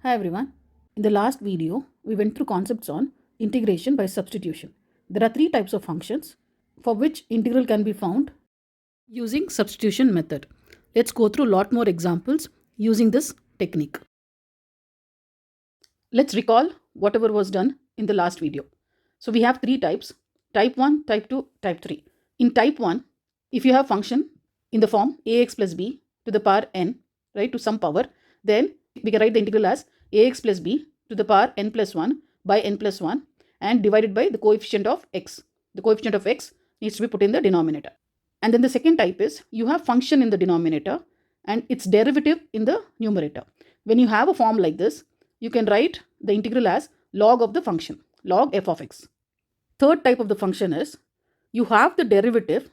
Hi everyone. In the last video, we went through concepts on integration by substitution. There are three types of functions for which integral can be found using substitution method. Let's go through a lot more examples using this technique. Let's recall whatever was done in the last video. So we have three types: type 1, type 2, type 3. In type 1, if you have function in the form ax plus b to the power n, right, to some power, then we can write the integral as ax plus b to the power n plus 1 by n plus 1 and divided by the coefficient of x. The coefficient of x needs to be put in the denominator. And then the second type is you have function in the denominator and its derivative in the numerator. When you have a form like this, you can write the integral as log of the function, log f of x. Third type of the function is you have the derivative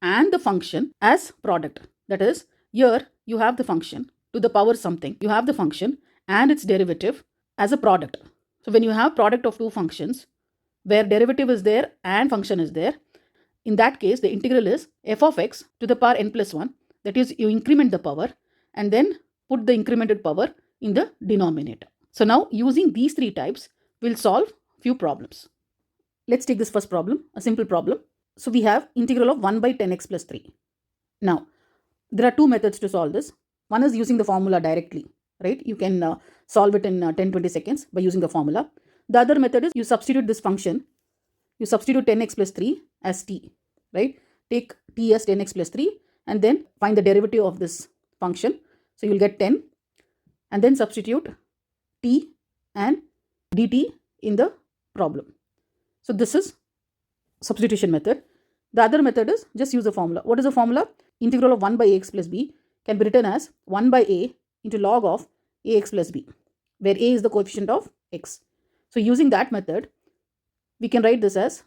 and the function as product. That is, here you have the function to the power something. You have the function and its derivative as a product. So when you have product of two functions where derivative is there and function is there, in that case the integral is f of x to the power n plus 1. That is, you increment the power and then put the incremented power in the denominator. So now using these three types, we'll solve few problems. Let's take this first problem, a simple problem. So we have integral of 1 by 10x plus 3. Now, there are two methods to solve this. One is using the formula directly, right? You can solve it in 10-20 seconds by using the formula. The other method is you substitute this function. You substitute 10x plus 3 as t, right? Take t as 10x plus 3 and then find the derivative of this function. So you'll get 10 and then substitute t and dt in the problem. So this is substitution method. The other method is just use the formula. What is the formula? Integral of 1 by ax plus b can be written as 1 by a into log of ax plus b, where a is the coefficient of x. So using that method, we can write this as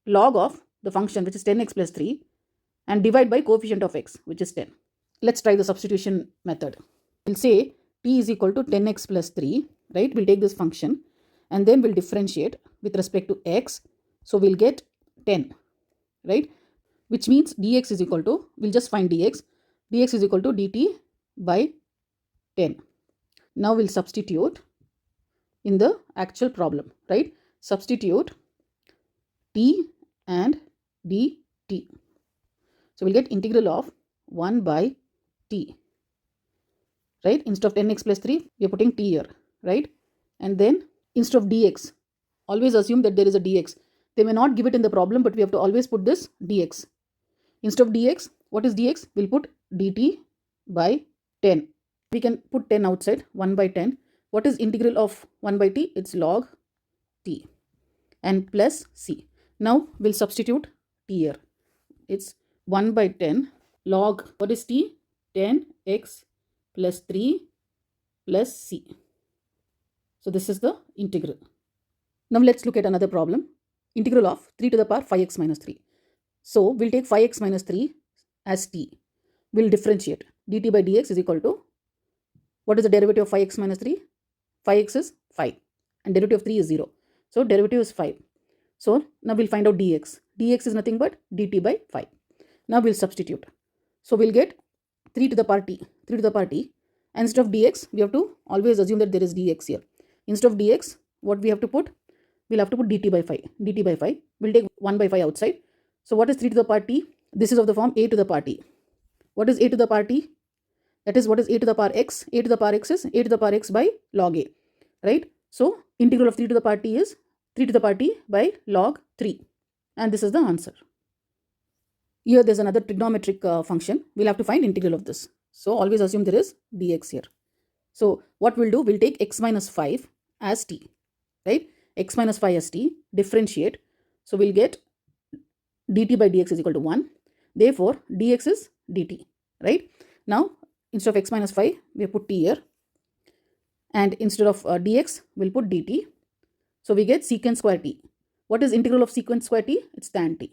log of the function, which is 10x plus 3, and divide by coefficient of x, which is 10. Let's try the substitution method. We'll say t is equal to 10x plus 3, right? We'll take this function and then we'll differentiate with respect to x. So we'll get 10, right? Which means dx is equal to, we'll just find dx. Dx is equal to dt by 10. Now we'll substitute in the actual problem, right? Substitute t and dt. So we'll get integral of 1 by t, right? Instead of 10x plus 3, we are putting t here, right? And then instead of dx, always assume that there is a dx. They may not give it in the problem, but we have to always put this dx. Instead of dx, what is dx? We'll put dt by 10. We can put 10 outside, 1 by 10. What is integral of 1 by t? It's log t and plus c. Now we'll substitute t here. It's 1 by 10 log, what is t? 10x plus 3 plus c. So this is the integral. Now let's look at another problem. Integral of 3 to the power 5x minus 3. So we'll take 5x minus 3 as t. We'll differentiate. Dt by dx is equal to, what is the derivative of 5x minus 3? 5x is 5 and derivative of 3 is 0. So derivative is 5. So now we'll find out dx. Dx is nothing but dt by 5. Now we'll substitute. So we'll get 3 to the power t. 3 to the power t. And instead of dx, we have to always assume that there is dx here. Instead of dx, what we have to put? We'll have to put dt by 5. Dt by 5. We'll take 1 by 5 outside. So what is 3 to the power t? This is of the form a to the power t. What is a to the power t? That is, what is a to the power x? A to the power x is a to the power x by log a, right? So integral of 3 to the power t is 3 to the power t by log 3. And this is the answer. Here there's another trigonometric function. We'll have to find integral of this. So always assume there is dx here. So what we'll do, we'll take x minus 5 as t, right? X minus 5 as t, differentiate. So we'll get dt by dx is equal to 1. Therefore, dx is dt, right? Now, instead of x minus 5, we put t here. And instead of dx, we'll put dt. So we get secant square t. What is integral of secant square t? It's tan t,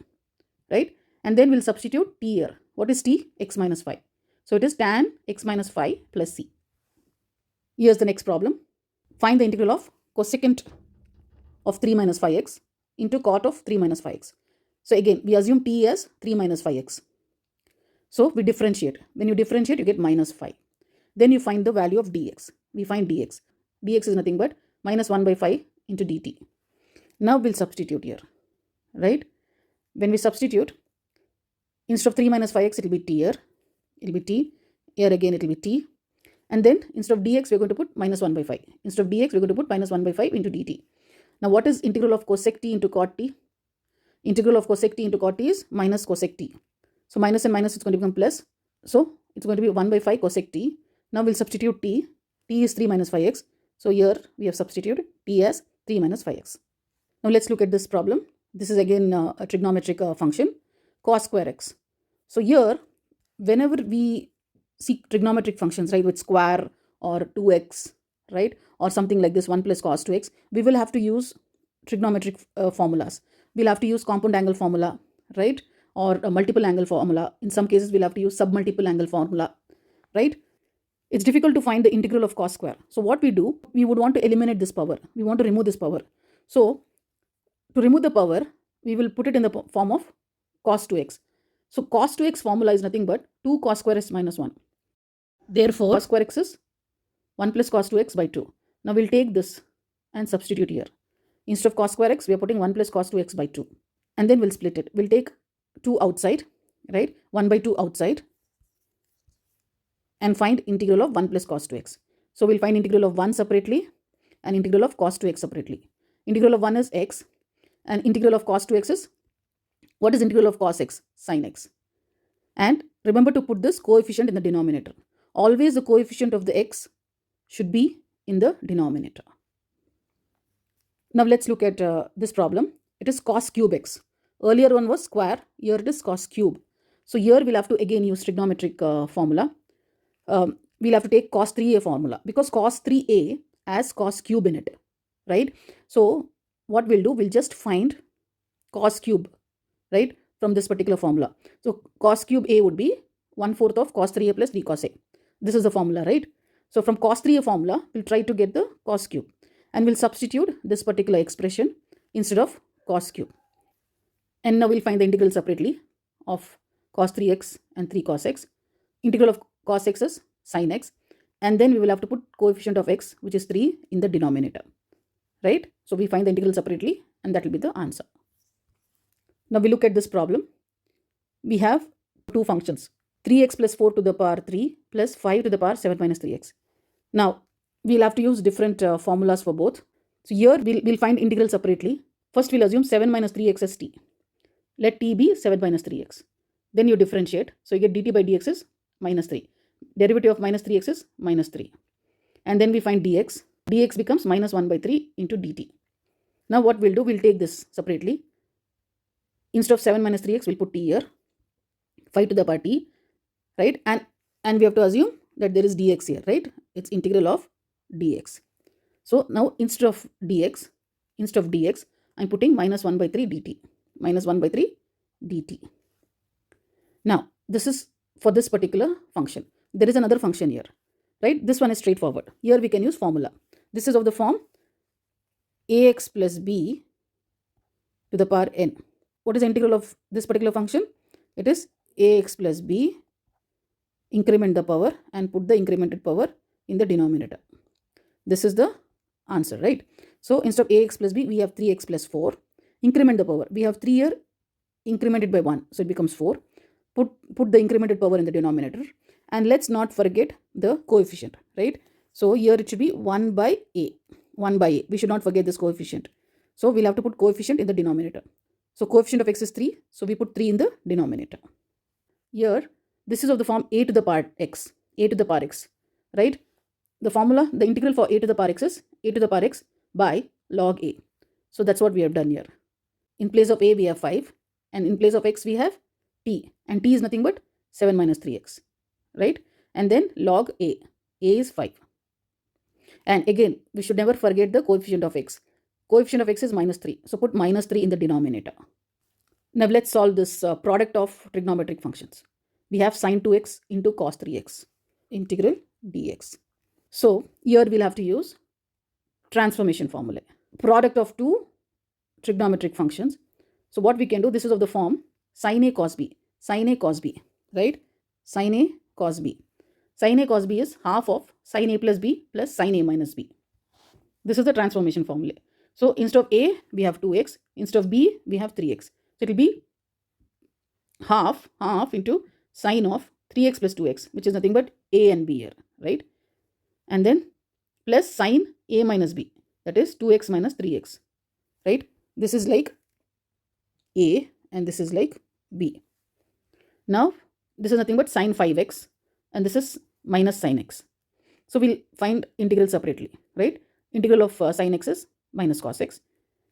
right? And then we'll substitute t here. What is t? X minus 5. So it is tan x minus 5 plus c. Here's the next problem. Find the integral of cosecant of 3 minus 5x into cot of 3 minus 5x. So again, we assume t as 3 minus 5x. So we differentiate. When you differentiate, you get minus 5. Then you find the value of dx. We find dx. dx is nothing but minus 1 by 5 into dt. Now we'll substitute here, right? When we substitute, instead of 3 minus 5x, it will be t here. It will be t. Here again, it will be t. And then instead of dx, we're going to put minus 1 by 5. Instead of dx, we're going to put minus 1 by 5 into dt. Now, what is integral of cosec t into cot t? Integral of cosec t into cot t is minus cosec t. So, minus and minus is going to become plus. So, it's going to be 1 by 5 cosec t. Now, we'll substitute t. T is 3 minus 5x. So, here we have substituted t as 3 minus 5x. Now, let's look at this problem. This is again a trigonometric function, cos square x. So, here, whenever we see trigonometric functions, right, with square or 2x, right, or something like this, 1 plus cos 2x, we will have to use trigonometric formulas. We'll have to use compound angle formula, right, or a multiple angle formula. In some cases, we'll have to use submultiple angle formula, right? It's difficult to find the integral of cos square. So what we do, we would want to eliminate this power. We want to remove this power. So to remove the power, we will put it in the form of cos 2x. So cos 2x formula is nothing but 2 cos square x minus 1. Therefore, cos square x is 1 plus cos 2x by 2. Now we'll take this and substitute here. Instead of cos square x, we are putting 1 plus cos 2x by 2. And then we'll split it. We'll take 2 outside, right? 1 by 2 outside. And find integral of 1 plus cos 2x. So we'll find integral of 1 separately and integral of cos 2x separately. Integral of 1 is x and integral of cos 2x is, what is integral of cos x? Sin x. And remember to put this coefficient in the denominator. Always the coefficient of the x should be in the denominator. Now let's look at this problem. It is cos cube x. Earlier one was square, here it is cos cube. So here we'll have to again use trigonometric formula. We'll have to take cos 3a formula because cos 3a has cos cube in it, right? So what we'll do, we'll just find cos cube, right, from this particular formula. So cos cube a would be 1/4 of cos 3a plus 3 cos a. This is the formula, right? So from cos 3a formula, we'll try to get the cos cube and we'll substitute this particular expression instead of cos cube. And now we'll find the integral separately of cos 3x and 3 cos x. Integral of cos x is sin x. And then we will have to put coefficient of x, which is 3, in the denominator, right? So we find the integral separately and that will be the answer. Now we look at this problem. We have two functions, 3x plus 4 to the power 3 plus 5 to the power 7 minus 3x. Now we'll have to use different formulas for both. So here we'll find integral separately. First we'll assume 7 minus 3x as t. Let t be 7 minus 3x. Then you differentiate. So you get dt by dx is minus 3. Derivative of minus 3x is minus 3. And then we find dx. Dx becomes minus 1 by 3 into dt. Now what we'll do, we'll take this separately. Instead of 7 minus 3x, we'll put t here. 5 to the power t, right? And we have to assume that there is dx here, right? It's integral of dx. So now instead of dx, I'm putting minus 1 by 3 dt. Minus 1 by 3 dt. Now, this is for this particular function. There is another function here, right? This one is straightforward. Here we can use formula. This is of the form ax plus b to the power n. What is the integral of this particular function? It is ax plus b, increment the power and put the incremented power in the denominator. This is the answer, right? So instead of ax plus b, we have 3x plus 4. Increment the power. We have 3 here, incremented by 1. So it becomes 4. Put the incremented power in the denominator. And let's not forget the coefficient, right? So here it should be 1 by a. 1 by a. We should not forget this coefficient. So we'll have to put coefficient in the denominator. So coefficient of x is 3. So we put 3 in the denominator. Here, this is of the form a to the power x. A to the power x, right? The formula, the integral for a to the power x is a to the power x by log a. So that's what we have done here. In place of a, we have 5. And in place of x, we have t. And t is nothing but 7 minus 3x, right? And then log a. A is 5. And again, we should never forget the coefficient of x. Coefficient of x is minus 3. So put minus 3 in the denominator. Now let's solve this product of trigonometric functions. We have sin 2x into cos 3x. Integral dx. So here we'll have to use transformation formula. Product of two trigonometric functions. So what we can do, this is of the form sin a cos b. Sin a cos b, right? Sin a cos b. Sin a cos b is half of sin a plus b plus sin a minus b. This is the transformation formula. So instead of a, we have 2x. Instead of b, we have 3x. So it will be half into sine of 3x plus 2x, which is nothing but a and b here, right? And then plus sine a minus b, that is 2x minus 3x, right? This is like a and this is like b. Now this is nothing but sine 5x and this is minus sine x. So we'll find integral separately, right? Integral of sine x is minus cos x.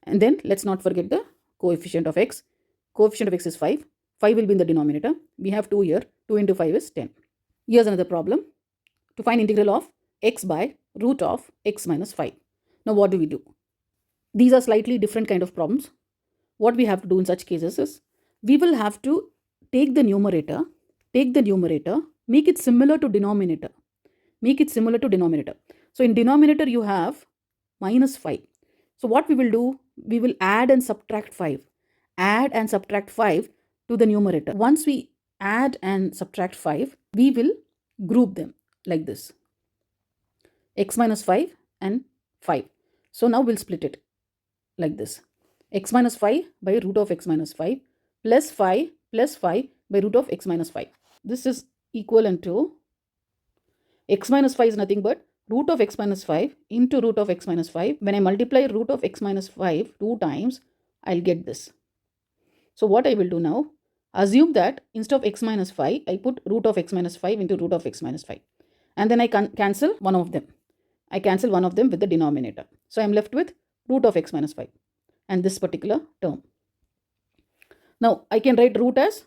And then let's not forget the coefficient of x. Coefficient of x is 5. 5 will be in the denominator. We have 2 here. 2 into 5 is 10. Here's another problem. To find integral of x by root of x minus 5. Now what do we do? These are slightly different kind of problems. What we have to do in such cases is, we will have to take the numerator, make it similar to denominator. So in denominator you have minus 5. So what we will do, we will add and subtract 5. Add and subtract 5 to the numerator. Once we add and subtract 5, we will group them like this. X minus 5 and 5. So now we'll split it like this. X minus 5 by root of x minus 5 plus 5 by root of x minus 5. This is equivalent to x minus 5 is nothing but root of x minus 5 into root of x minus 5. When I multiply root of x minus 5 2 times, I'll get this. So what I will do now, assume that instead of x minus 5, I put root of x minus 5 into root of x minus 5. And then I cancel one of them. I cancel one of them with the denominator. So I'm left with root of x minus 5 and this particular term. Now I can write root as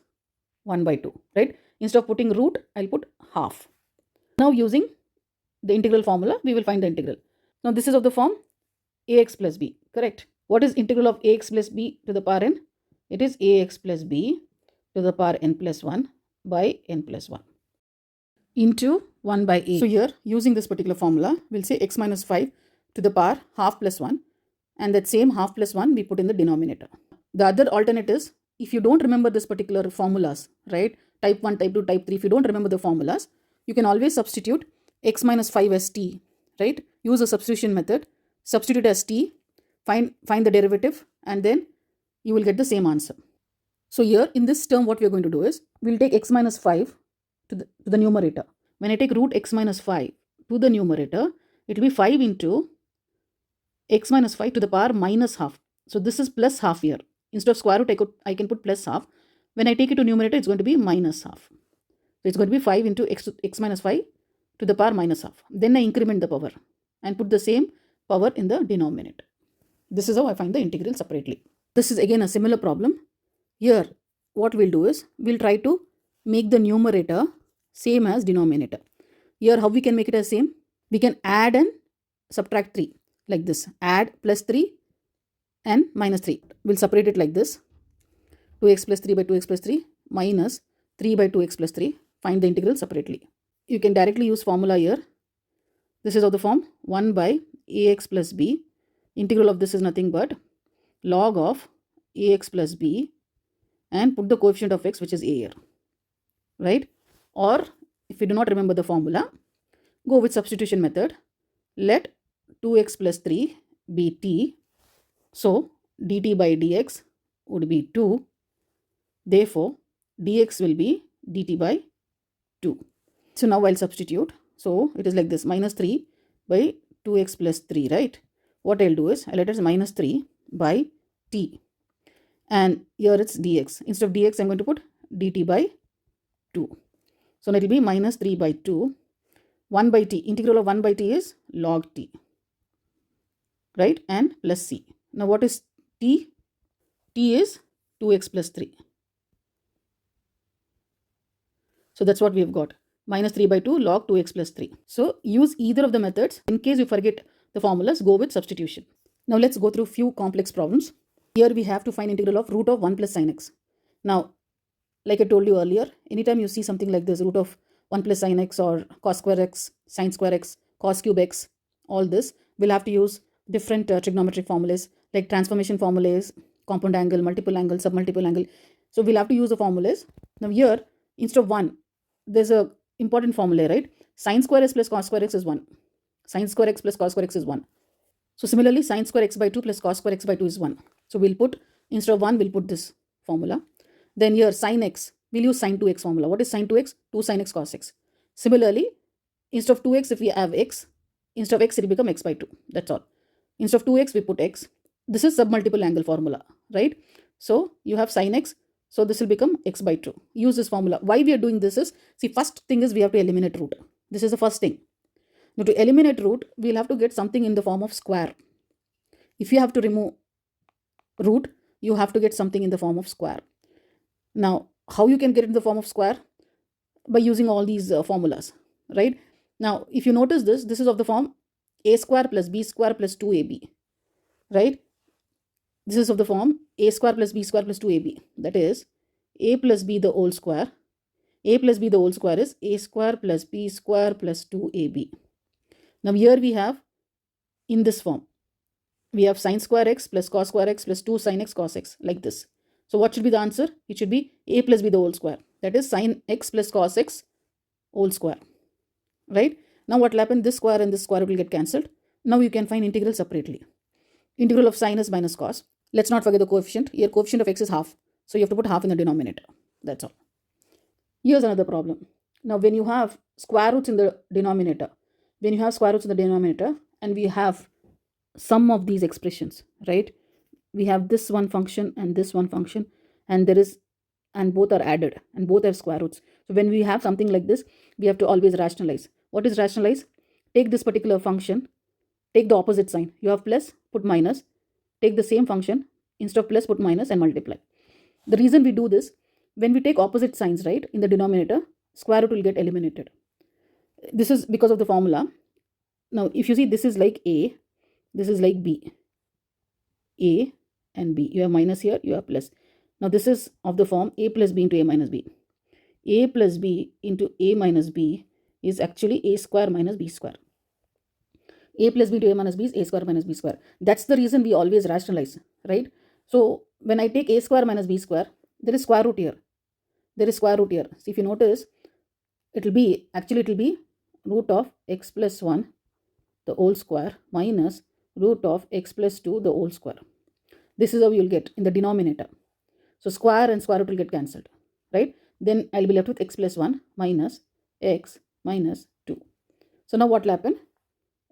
1 by 2, right? Instead of putting root, I'll put half. Now using the integral formula, we will find the integral. Now this is of the form ax plus b, correct? What is integral of ax plus b to the power n? It is ax plus b to the power n plus 1 by n plus 1 into 1 by a. So here, using this particular formula, we'll say x minus 5 to the power half plus 1, and that same half plus 1 we put in the denominator. The other alternate is, if you don't remember this particular formulas, right? Type 1, type 2, type 3, if you don't remember the formulas, you can always substitute x minus 5 as t, right? Use a substitution method, substitute as t, find the derivative, and then you will get the same answer. So here in this term, what we are going to do is, we'll take x minus 5 to the numerator. When I take root x minus 5 to the numerator, it will be 5 into x minus 5 to the power minus half. So this is plus half here. Instead of square root, I can put plus half. When I take it to numerator, it's going to be minus half. So it's going to be 5 into x minus 5 to the power minus half. Then I increment the power and put the same power in the denominator. This is how I find the integral separately. This is again a similar problem. Here, what we'll do is, we'll try to make the numerator same as denominator. Here, how we can make it as same? We can add and subtract 3 like this. Add plus 3 and minus 3. We'll separate it like this. 2x plus 3 by 2x plus 3 minus 3 by 2x plus 3. Find the integral separately. You can directly use formula here. This is of the form 1 by ax plus b. Integral of this is nothing but log of ax plus b, and put the coefficient of x, which is a here, right? Or if you do not remember the formula, go with substitution method. Let 2x plus 3 be t. So dt by dx would be 2. Therefore, dx will be dt by 2. So now I'll substitute. So it is like this, minus 3 by 2x plus 3, right? What I'll do is, I'll let it as minus 3 by t. And here it's dx. Instead of dx, I'm going to put dt by 2. So it will be minus 3 by 2. 1 by t. Integral of 1 by t is log t, right? And plus c. Now what is t? T is 2x plus 3. So that's what we have got. Minus 3 by 2 log 2x plus 3. So use either of the methods. In case you forget the formulas, go with substitution. Now let's go through few complex problems. Here we have to find integral of root of 1 plus sin x. Now, like I told you earlier, anytime you see something like this, root of 1 plus sin x or cos square x, sin square x, cos cube x, all this, we'll have to use different trigonometric formulas like transformation formulas, compound angle, multiple angle, submultiple angle. So we'll have to use the formulas. Now here, instead of 1, there's a important formula, right? Sin square x plus cos square x is 1. Sin square x plus cos square x is 1. So similarly, sine square x by 2 plus cos square x by 2 is 1. So we'll put, instead of 1, we'll put this formula. Then here sine x, we'll use sine 2x formula. What is sine 2x? 2 sine x cos x. Similarly, instead of 2x, if we have x, instead of x, it will become x by 2. That's all. Instead of 2x, we put x. This is submultiple angle formula, right? So you have sine x. So this will become x by 2. Use this formula. Why we are doing this is, see, first thing is we have to eliminate root. This is the first thing. Now to eliminate root, we'll have to get something in the form of square. If you have to remove root, you have to get something in the form of square. Now, how you can get it in the form of square? By using all these formulas, right? Now, if you notice this, this is of the form a square plus b square plus 2ab, right? This is of the form a square plus b square plus 2ab. That is a plus b the whole square. A plus b the whole square is a square plus b square plus 2ab. Now, here we have in this form, we have sine square x plus cos square x plus 2 sin x cos x, like this. So what should be the answer? It should be a plus b the whole square. That is sine x plus cos x whole square, right? Now what will happen? This square and this square will get cancelled. Now you can find integral separately. Integral of sine is minus cos. Let's not forget the coefficient. Here coefficient of x is half. So you have to put half in the denominator. That's all. Here's another problem. Now when you have square roots in the denominator, and we have sum of these expressions, right? We have this one function and this one function, and both are added and both have square roots. So when we have something like this, we have to always rationalize. What is rationalize? Take this particular function, take the opposite sign. You have plus, put minus. Take the same function, instead of plus, put minus and multiply. The reason we do this, when we take opposite signs, right, in the denominator, square root will get eliminated. This is because of the formula. Now, if you see, this is like A, this is like B. A and B. You have minus here, you have plus. Now, this is of the form A plus B into A minus B. A plus B into A minus B is actually A square minus B square. A plus B into A minus B is A square minus B square. That's the reason we always rationalize, right? So, when I take A square minus B square, there is square root here. So, if you notice, it will be root of x plus 1 the whole square minus root of x plus 2 the whole square. This is how you will get in the denominator. So square and square root will get cancelled, right? Then I will be left with x plus 1 minus x minus 2. So now what will happen?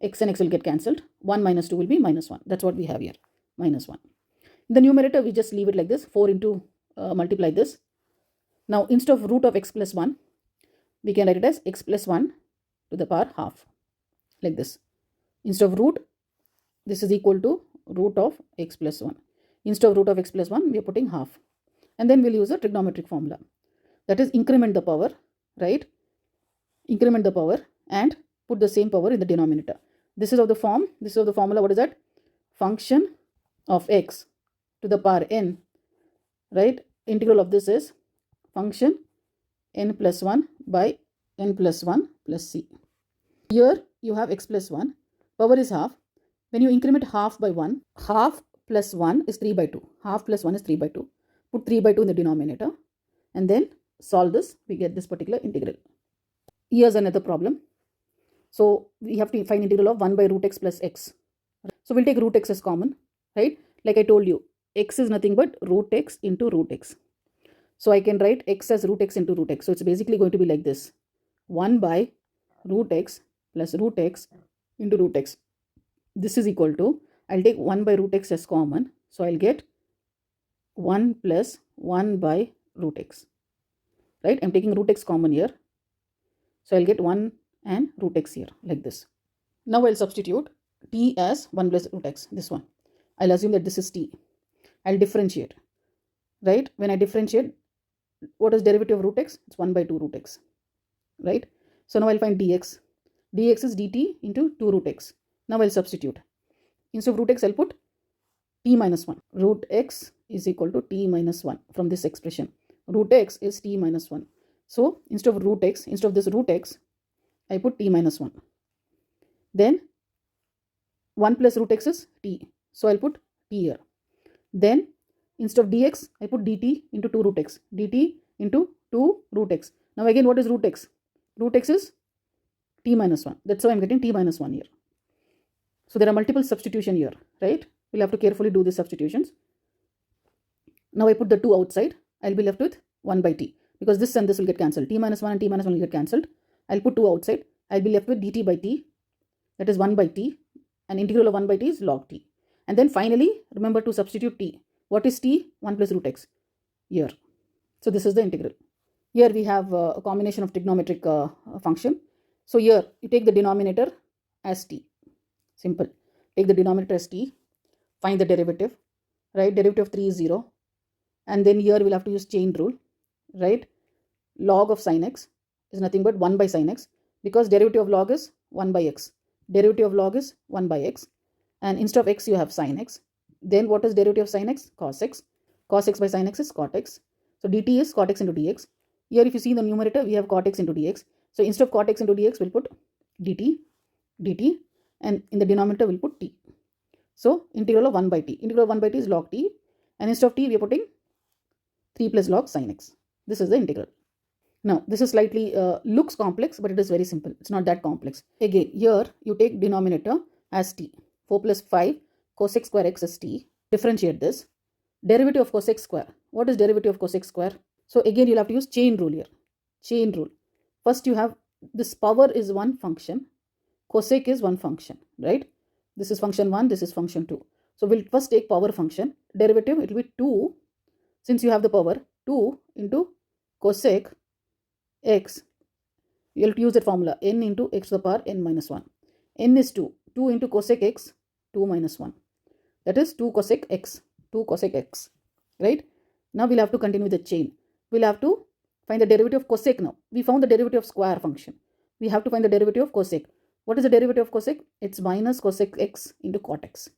X and x will get cancelled. 1 minus 2 will be minus 1. That's what we have here, minus 1. In the numerator, we just leave it like this, 4 into multiply this. Now instead of root of x plus 1, we can write it as x plus 1 to the power half, like this. Instead of root, this is equal to root of x plus 1. Instead of root of x plus 1, we are putting half. And then we'll use a trigonometric formula. That is increment the power, right? Increment the power and put the same power in the denominator. This is of the formula. What is that? Function of x to the power n, right? Integral of this is function n plus 1 by n plus 1 plus c. Here you have x plus 1. Power is half. When you increment half by 1, half plus 1 is 3 by 2. Half plus 1 is 3 by 2. Put 3 by 2 in the denominator and then solve this. We get this particular integral. Here's another problem. So we have to find integral of 1 by root x plus x. So we'll take root x as common, right? Like I told you, x is nothing but root x into root x. So I can write x as root x into root x. So it's basically going to be like this. 1 by root x plus root x into root x. This is equal to, I'll take 1 by root x as common. So I'll get 1 plus 1 by root x. Right? I'm taking root x common here. So I'll get 1 and root x here, like this. Now I'll substitute t as 1 plus root x, this one. I'll assume that this is t. I'll differentiate. Right? When I differentiate, what is derivative of root x? It's 1 by 2 root x. Right? So now I'll find dx. Dx is dt into 2 root x. Now I'll substitute. Instead of root x, I'll put t minus 1. Root x is equal to t minus 1 from this expression. Root x is t minus 1. So instead of this root x, I put t minus 1. Then 1 plus root x is t. So I'll put t here. Then instead of dx, I put dt into 2 root x. dt into 2 root x. Now again, what is root x? Root x is t minus 1. That's why I'm getting t minus 1 here. So there are multiple substitution here, right? We'll have to carefully do the substitutions. Now I put the 2 outside. I'll be left with 1 by t, because this and this will get cancelled. T minus 1 and t minus 1 will get cancelled. I'll put 2 outside. I'll be left with dt by t, that is 1 by t, and integral of 1 by t is log t. And then finally, remember to substitute t. What is t? 1 plus root x here. So this is the integral. Here we have a combination of trigonometric function. So here you take the denominator as t. Simple. Take the denominator as t. Find the derivative. Right? Derivative of 3 is 0. And then here we'll have to use chain rule. Right? Log of sin x is nothing but 1 by sin x, because derivative of log is 1 by x. Derivative of log is 1 by x. And instead of x you have sin x. Then what is derivative of sin x? Cos x. Cos x by sin x is cot x. So dt is cot x into dx. Here if you see in the numerator, we have cot x into dx. So instead of cot x into dx, we'll put dt, and in the denominator we'll put t. So integral of 1 by t. Integral of 1 by t is log t, and instead of t we are putting 3 plus log sin x. This is the integral. Now this is slightly looks complex, but it is very simple. It's not that complex. Again, here you take denominator as t. 4 plus 5 cosec square x is t. Differentiate this. Derivative of cosec square. What is derivative of cosec square? So again you'll have to use chain rule here. Chain rule. First you have this power is one function. Cosec is one function, right? This is function 1, this is function 2. So we'll first take power function. Derivative, it will be 2. Since you have the power, 2 into cosec x. You'll use that formula, n into x to the power n minus 1. N is 2. 2 into cosec x, 2 minus 1. That is 2 cosec x. 2 cosec x. Right? Now we'll have to continue with the chain. We'll have to find the derivative of cosec now. We found the derivative of square function. We have to find the derivative of cosec. What is the derivative of cosec? It's minus cosec x into cot x.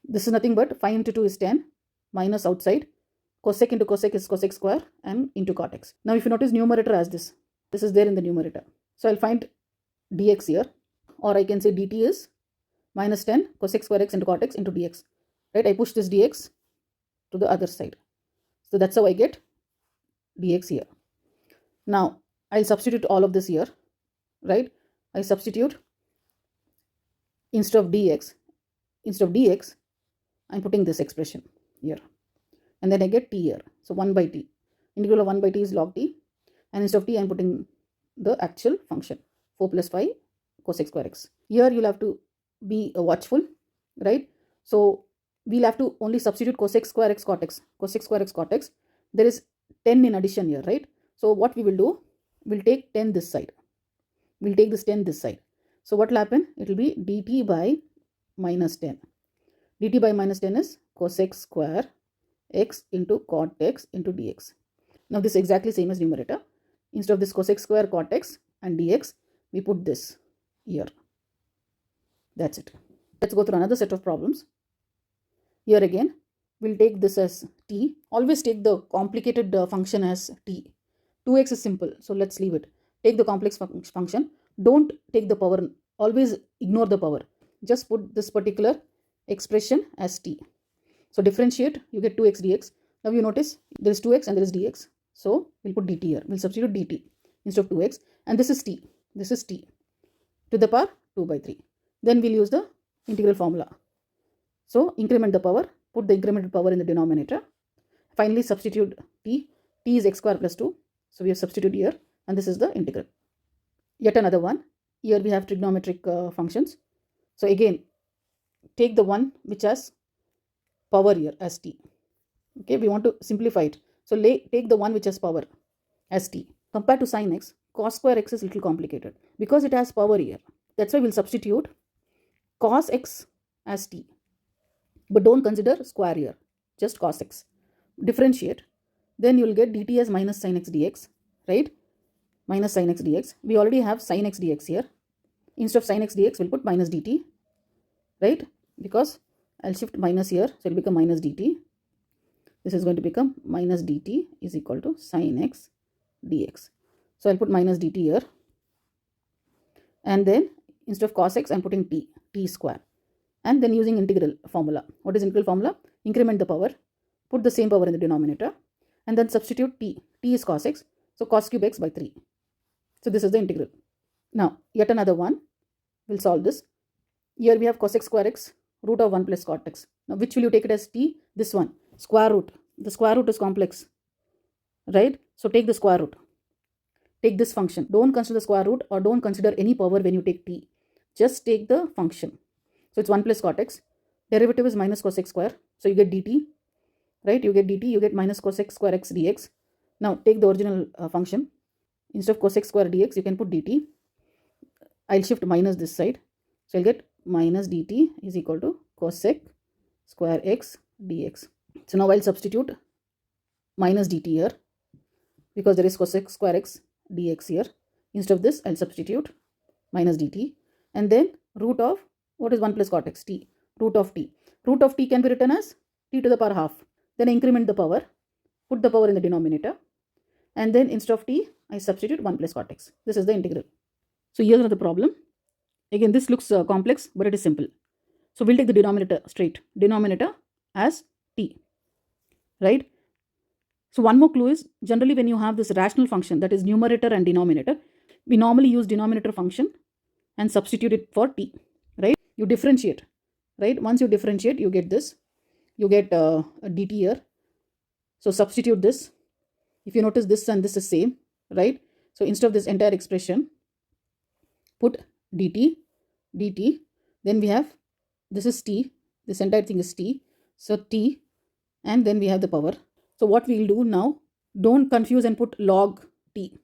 This is nothing but 5 into 2 is 10, minus outside. Cosec into cosec is cosec square, and into cot x. Now if you notice, numerator as this. This is there in the numerator. So I'll find dx here, or I can say dt is minus 10 cosec square x into cot x into dx. Right? I push this dx to the other side. So that's how I get dx here. Now I'll substitute all of this here. Right? I substitute instead of dx, I'm putting this expression here. And then I get t here. So 1 by t. Integral of 1 by t is log t. And instead of t, I'm putting the actual function. 4 plus 5 cosec square x. Here you'll have to be watchful. Right? So we'll have to only substitute cosec square x cot x. Cosec square x cot x. There is 10 in addition here. Right? So what we will do, we'll take 10 this side. We'll take this 10 this side. So what will happen? It will be dt by minus 10. dt by minus 10 is cosec square x into cot x into dx. Now this is exactly same as numerator. Instead of this cosec square cot x and dx, we put this here. That's it. Let's go through another set of problems. Here again, we'll take this as t. Always take the complicated function as t. 2x is simple, so let's leave it. Take the complex function. Don't take the power. Always ignore the power. Just put this particular expression as t. So differentiate, you get 2x dx. Now you notice there is 2x and there is dx. So we'll put dt here. We'll substitute dt instead of 2x. And this is t. This is t to the power 2 by 3. Then we'll use the integral formula. So increment the power. Put the incremented power in the denominator. Finally substitute t. T is x square plus 2. So we have substituted here. And this is the integral. Yet another one. Here we have trigonometric functions. So again, take the one which has power here as t. Okay, we want to simplify it. So take the one which has power as t. Compared to sin x, cos square x is a little complicated because it has power here. That's why we'll substitute cos x as t. But don't consider square here, just cos x. Differentiate. Then you will get dt as minus sin x dx, right? Minus sin x dx. We already have sin x dx here. Instead of sin x dx, we'll put minus dt, right? Because I'll shift minus here, so it will become minus dt. This is going to become minus dt is equal to sin x dx. So I'll put minus dt here. And then instead of cos x, I'm putting t square. And then using integral formula. What is integral formula? Increment the power. Put the same power in the denominator. And then substitute t. T is cos x. So cos cube x by 3. So this is the integral. Now, yet another one. We'll solve this. Here we have cosec square x root of 1 plus cot x. Now which will you take it as t? This one, square root. The square root is complex, right? So take the square root. Take this function. Don't consider the square root or don't consider any power when you take t. Just take the function. So it's 1 plus cot x. Derivative is minus cosec square. So you get dt, right? You get dt, you get minus cosec square x dx. Now take the original function. Instead of cosec square dx, you can put dt. I'll shift minus this side. So I'll get minus dt is equal to cosec square x dx. So now I'll substitute minus dt here because there is cosec square x dx here. Instead of this, I'll substitute minus dt. And then root of, what is 1 plus cot x? T. Root of t. Root of t can be written as t to the power half. Then I increment the power, put the power in the denominator. And then instead of t, I substitute 1 plus cot x. This is the integral. So here's another problem. Again, this looks complex, but it is simple. So we'll take the denominator straight. Denominator as t, right? So one more clue is, generally when you have this rational function, that is numerator and denominator, we normally use denominator function and substitute it for t, right? You differentiate, right? Once you differentiate, you get this. You get a dt here. So substitute this. If you notice, this and this is same, right? So instead of this entire expression, put dt, then we have, this is t, this entire thing is t, so t, and then we have the power. So what we will do now, don't confuse and put log t,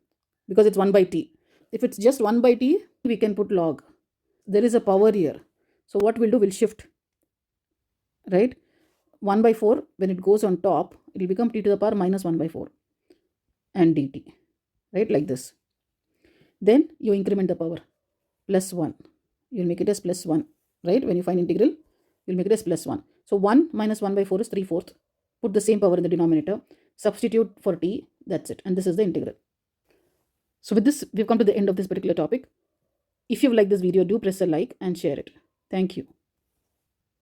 because it's 1 by t. If it's just 1 by t, we can put log. There is a power here. So what we'll do, we'll shift, right? 1 by 4, when it goes on top, it will become t to the power minus 1 by 4 and dt, right? Like this. Then you increment the power, plus 1. You'll make it as plus 1, right? When you find integral, you'll make it as plus 1. So 1 minus 1 by 4 is 3/4. Put the same power in the denominator, substitute for t, that's it. And this is the integral. So with this, we've come to the end of this particular topic. If you've liked this video, do press a like and share it. Thank you.